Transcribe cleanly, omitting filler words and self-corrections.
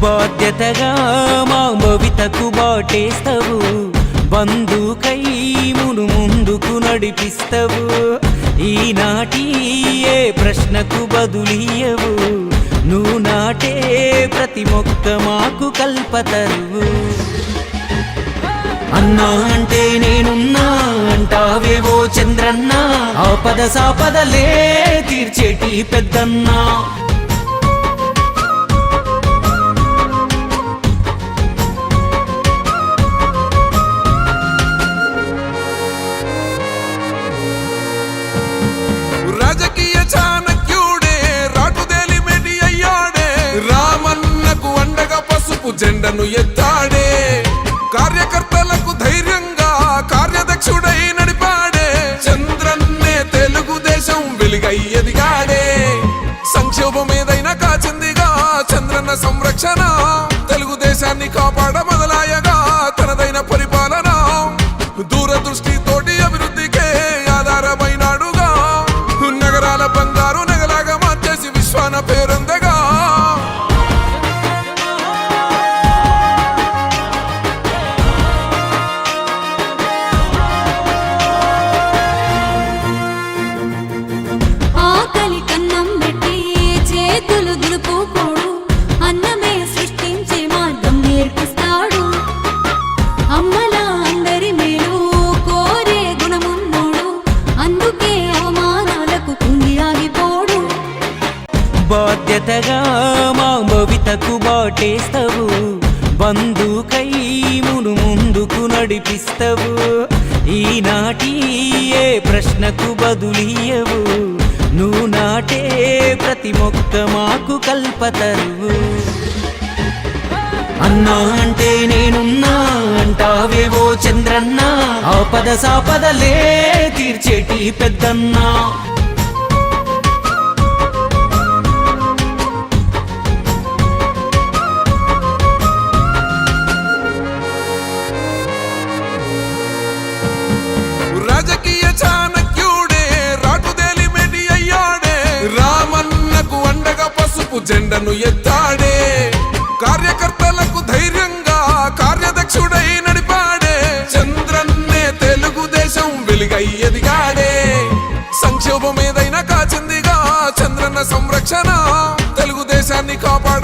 బాధ్యతగా మా భవితకు బాటేస్తావు, బంధుకై మును ముందుకు నడిపిస్తావు. ఈనాటి ఏ ప్రశ్నకు బదులియవు, నువ్వు నాటే ప్రతి మొక్క మాకు కల్పతరువు. అన్నా అంటే నేనున్నా అంటావేవో చంద్రన్న, ఆపద సాపదలే తీర్చేటి పెద్దన్నా. రాజకీయ చాణక్యుడే రాటుదేలి మెడి అయ్యాడే, రామన్నకు అండగా పసుపు జెండను ఎత్తాడే. కార్యకర్తలకు ధైర్యంగా కార్యదక్షుడై నడిపాడే, చంద్రన్నే తెలుగుదేశం వెలుగై ఎదిగాడే. సంక్షోభం ఏదైనా కాచిందిగా చంద్రన్న సంరక్షణ, తెలుగుదేశాన్ని కాపాడ మొదలాయగా తనదైన పరిపాలన. దూరదృష్టితోటి అభివృద్ధికే ఆధారమైనాడుగా, నగరాల బంగారు నగలాగా మార్చేసి విశ్వాన పేరొందగా. ఆకలి కన్నం పెట్టి చేతులు దులుపుకోడు, అన్నమే సృష్టించే మార్గం నేర్పిస్తాడు. అమ్మల అందరి మేలు కోరే గుణమున్నోడు, అందుకే అవమానాలకు కుంగి ఆగిపోడు. బాధ్యతగా మా భవితకు బాటేస్తావు, బంధుకై మును ముందుకు నడిపిస్తావు. ఈనాటి ఏ ప్రశ్నకు బదులియవు, నువ్వు నాటే ప్రతి మొక్క మాకు కల్పతరువు. అన్నా అంటే నేనున్నా అంటావేవో చంద్రన్న, ఆపద సాపదలే తీర్చేటి పెద్దన్నా. రాజకీయ చాణక్యుడే రాటుదేలి మెడి అయ్యాడే, రామన్నకు అండగా పసుపు జెండను ఎత్తాడే. కార్యకర్తలకు ధైర్యంగా కార్యదక్షుడై నడిపాడే, చంద్రన్నే తెలుగుదేశం వెలుగై ఎదిగాడే. సంక్షోభం ఏదైనా కాచిందిగా చంద్రన్న సంరక్షణ, తెలుగుదేశాన్ని కాపాడ